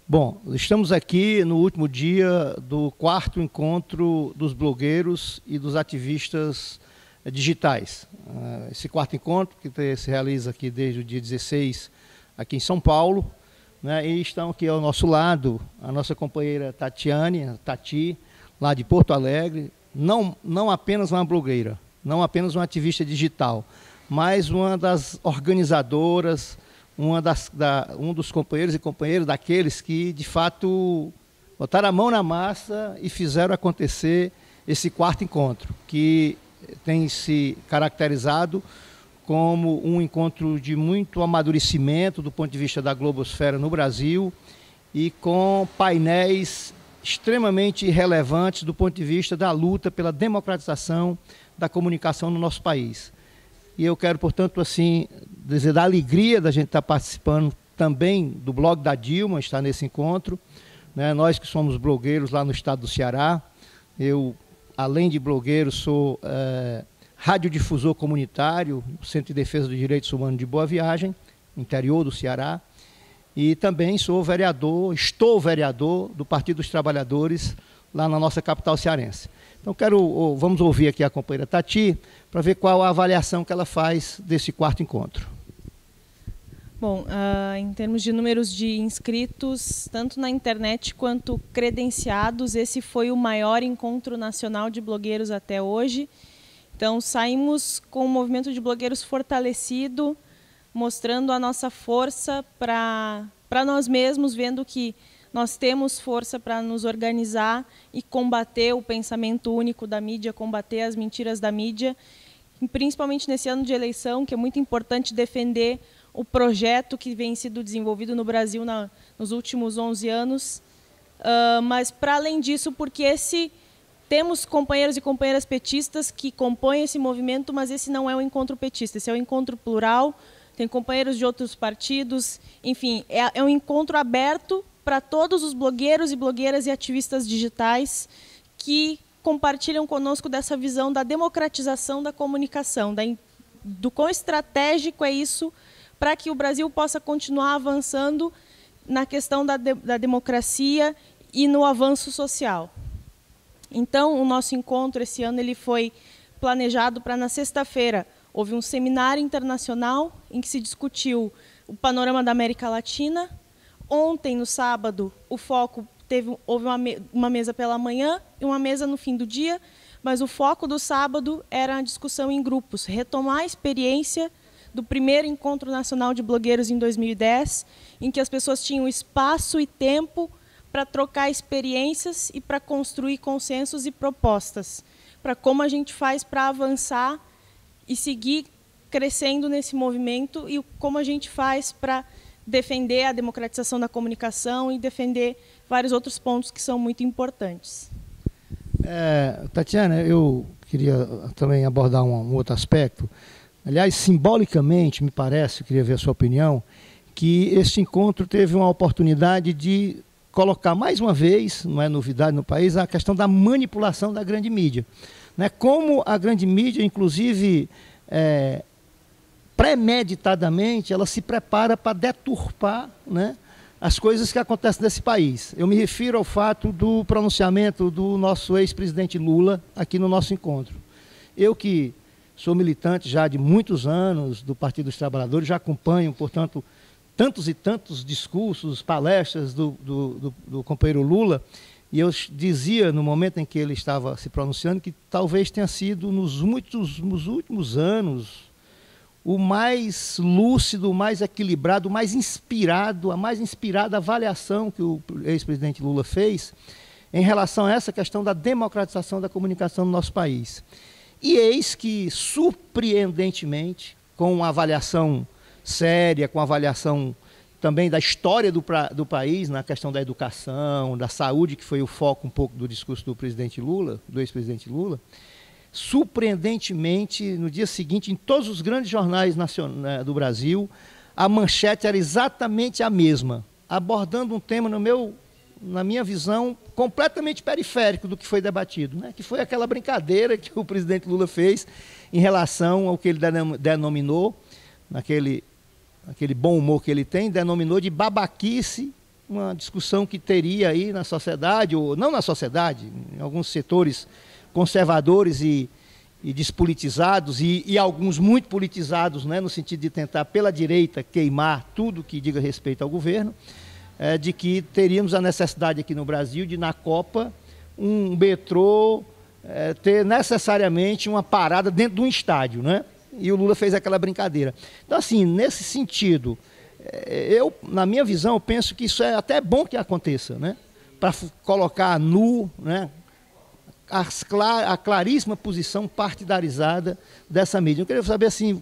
Bom, estamos aqui no último dia do 4º encontro dos blogueiros e dos ativistas digitais. Esse 4º encontro, que se realiza aqui desde o dia 16, aqui em São Paulo, né, e estão aqui ao nosso lado a nossa companheira Tati, lá de Porto Alegre, não apenas uma blogueira, não apenas uma ativista digital, mas uma das organizadoras, um dos companheiros e companheiras daqueles que, de fato, botaram a mão na massa e fizeram acontecer esse 4º encontro, que tem se caracterizado como um encontro de muito amadurecimento do ponto de vista da globosfera no Brasil e com painéis extremamente relevantes do ponto de vista da luta pela democratização da comunicação no nosso país. E eu quero, portanto, assim, dizer da alegria da gente estar participando também do blog da Dilma, estar nesse encontro, né? Nós que somos blogueiros lá no estado do Ceará, eu, além de blogueiro, sou radiodifusor comunitário, Centro de Defesa dos Direitos Humanos de Boa Viagem, interior do Ceará, e também estou vereador do Partido dos Trabalhadores lá na nossa capital cearense. Então vamos ouvir aqui a companheira Tati para ver qual a avaliação que ela faz desse 4º encontro. Bom, em termos de números de inscritos, tanto na internet quanto credenciados, esse foi o maior encontro nacional de blogueiros até hoje. Então saímos com o movimento de blogueiros fortalecido, mostrando a nossa força para nós mesmos, vendo que nós temos força para nos organizar e combater o pensamento único da mídia, combater as mentiras da mídia, principalmente nesse ano de eleição, que é muito importante defender o projeto que vem sido desenvolvido no Brasil nos últimos 11 anos. Mas, para além disso, porque temos companheiros e companheiras petistas que compõem esse movimento, mas esse não é um encontro petista, esse é um encontro plural, tem companheiros de outros partidos, enfim, é um encontro aberto para todos os blogueiros e blogueiras e ativistas digitais que compartilham conosco dessa visão da democratização da comunicação, do quão estratégico é isso para que o Brasil possa continuar avançando na questão da democracia e no avanço social. Então, o nosso encontro esse ano ele foi planejado para, na sexta-feira, houve um seminário internacional em que se discutiu o panorama da América Latina. Ontem, no sábado, o foco houve uma mesa pela manhã e uma mesa no fim do dia, mas o foco do sábado era a discussão em grupos, retomar a experiência do primeiro Encontro Nacional de Blogueiros em 2010, em que as pessoas tinham espaço e tempo para trocar experiências e para construir consensos e propostas, para como a gente faz para avançar e seguir crescendo nesse movimento e como a gente faz para defender a democratização da comunicação e defender vários outros pontos que são muito importantes. Tatiana, eu queria também abordar um outro aspecto. Aliás, simbolicamente, me parece, eu queria ver a sua opinião, que este encontro teve uma oportunidade de colocar mais uma vez, não é novidade no país, a questão da manipulação da grande mídia. Né? Como a grande mídia, inclusive, premeditadamente, ela se prepara para deturpar, né, as coisas que acontecem nesse país. Eu me refiro ao fato do pronunciamento do nosso ex-presidente Lula aqui no nosso encontro. Eu que sou militante já de muitos anos do Partido dos Trabalhadores, já acompanho, portanto, tantos e tantos discursos, palestras do companheiro Lula, e eu dizia, no momento em que ele estava se pronunciando, que talvez tenha sido, nos últimos anos, o mais lúcido, o mais equilibrado, o mais inspirado, a mais inspirada avaliação que o ex-presidente Lula fez em relação a essa questão da democratização da comunicação no nosso país. E eis que, surpreendentemente, com uma avaliação séria, com uma avaliação também da história do país, na questão da educação, da saúde, que foi o foco um pouco do discurso do presidente Lula, do ex-presidente Lula, surpreendentemente, no dia seguinte, em todos os grandes jornais do Brasil, a manchete era exatamente a mesma, abordando um tema, na minha visão, completamente periférico do que foi debatido, né? Que foi aquela brincadeira que o presidente Lula fez em relação ao que ele denominou, naquele bom humor que ele tem, denominou de babaquice uma discussão que teria aí na sociedade, ou não na sociedade, em alguns setores conservadores e despolitizados, e alguns muito politizados, né, no sentido de tentar, pela direita, queimar tudo que diga respeito ao governo, de que teríamos a necessidade aqui no Brasil de, na Copa, um metrô ter necessariamente uma parada dentro de um estádio, né? E o Lula fez aquela brincadeira. Então, assim, nesse sentido, na minha visão, eu penso que isso é até bom que aconteça, né? Para colocar nu, né, a claríssima posição partidarizada dessa mídia. Eu queria saber, assim,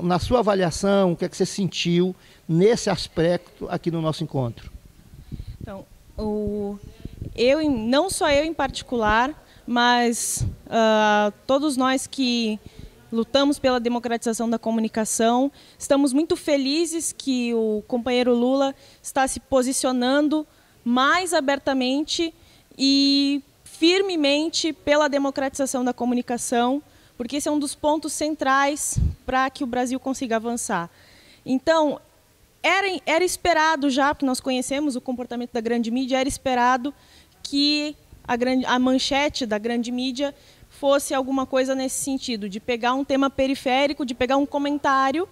na sua avaliação, o que é que você sentiu nesse aspecto aqui no nosso encontro? Então, não só eu em particular, mas todos nós que lutamos pela democratização da comunicação, estamos muito felizes que o companheiro Lula está se posicionando mais abertamente e firmemente pela democratização da comunicação, porque esse é um dos pontos centrais para que o Brasil consiga avançar. Então, era esperado já, porque nós conhecemos o comportamento da grande mídia, era esperado que a manchete da grande mídia fosse alguma coisa nesse sentido, de pegar um tema periférico, de pegar um comentário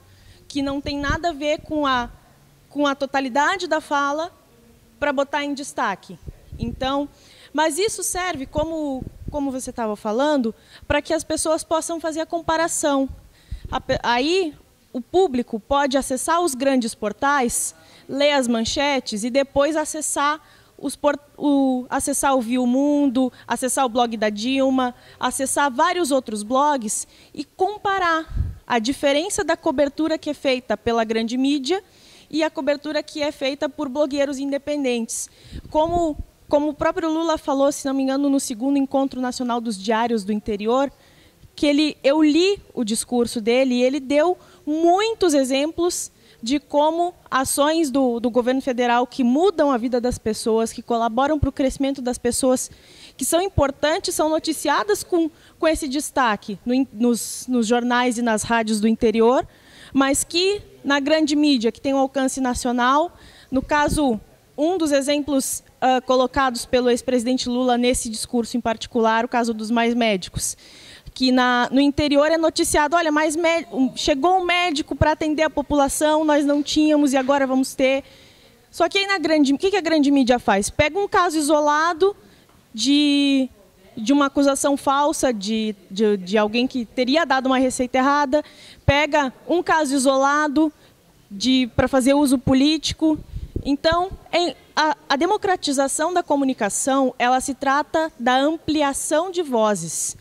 que não tem nada a ver com a totalidade da fala para botar em destaque. Então, mas isso serve, como você estava falando, para que as pessoas possam fazer a comparação. Aí o público pode acessar os grandes portais, ler as manchetes e depois acessar acessar o Viu Mundo, acessar o blog da Dilma, acessar vários outros blogs e comparar a diferença da cobertura que é feita pela grande mídia e a cobertura que é feita por blogueiros independentes. Como o próprio Lula falou, se não me engano, no segundo Encontro Nacional dos Diários do Interior, que eu li o discurso dele e ele deu muitos exemplos de como ações do governo federal que mudam a vida das pessoas, que colaboram para o crescimento das pessoas, que são importantes, são noticiadas com esse destaque nos jornais e nas rádios do interior, mas que na grande mídia, que tem um alcance nacional, no caso, um dos exemplos colocados pelo ex-presidente Lula nesse discurso em particular, o caso dos Mais Médicos, que no interior é noticiado, olha, chegou um médico para atender a população, nós não tínhamos e agora vamos ter. Só que aí o que a grande mídia faz? Pega um caso isolado de uma acusação falsa de alguém que teria dado uma receita errada, pega um caso isolado para fazer uso político. Então, a democratização da comunicação, ela se trata da ampliação de vozes.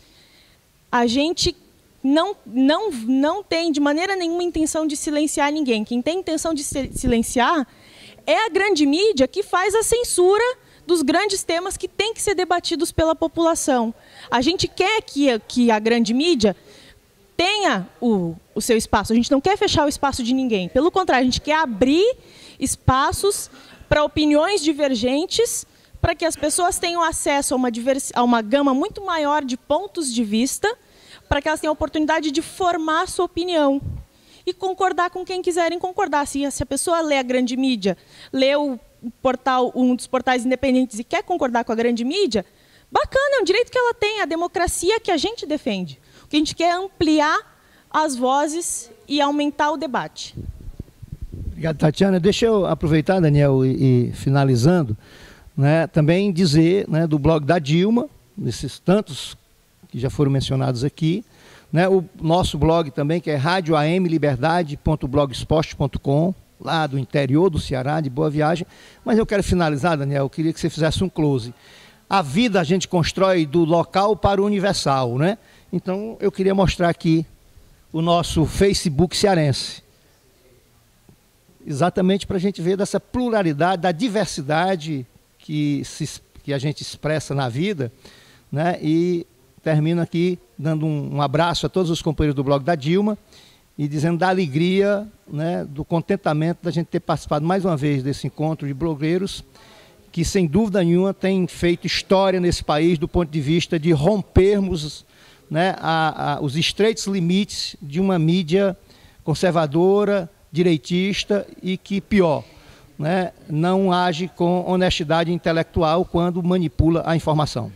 A gente não tem de maneira nenhuma intenção de silenciar ninguém. Quem tem intenção de silenciar é a grande mídia que faz a censura dos grandes temas que têm que ser debatidos pela população. A gente quer que a grande mídia tenha o seu espaço. A gente não quer fechar o espaço de ninguém. Pelo contrário, a gente quer abrir espaços para opiniões divergentes, para que as pessoas tenham acesso a uma gama muito maior de pontos de vista, para que elas tenham a oportunidade de formar a sua opinião e concordar com quem quiserem concordar. Se a pessoa lê a grande mídia, lê um dos portais independentes e quer concordar com a grande mídia, bacana, é um direito que ela tem, a democracia que a gente defende. O que a gente quer é ampliar as vozes e aumentar o debate. Obrigado, Tatiana. Deixa eu aproveitar, Daniel, e finalizando, né, também dizer, né, do blog da Dilma, desses tantos que já foram mencionados aqui, né, o nosso blog também, que é radioamliberdade.blogspot.com, lá do interior do Ceará, de Boa Viagem. Mas eu quero finalizar, Daniel, eu queria que você fizesse um close. A vida a gente constrói do local para o universal, né? Então eu queria mostrar aqui o nosso Facebook cearense. Exatamente para a gente ver dessa pluralidade, da diversidade que a gente expressa na vida, né? E termino aqui dando um abraço a todos os companheiros do blog da Dilma e dizendo da alegria, né, do contentamento da gente ter participado mais uma vez desse encontro de blogueiros que, sem dúvida nenhuma, tem feito história nesse país do ponto de vista de rompermos, né, os estreitos limites de uma mídia conservadora, direitista e que, pior, né, não age com honestidade intelectual quando manipula a informação.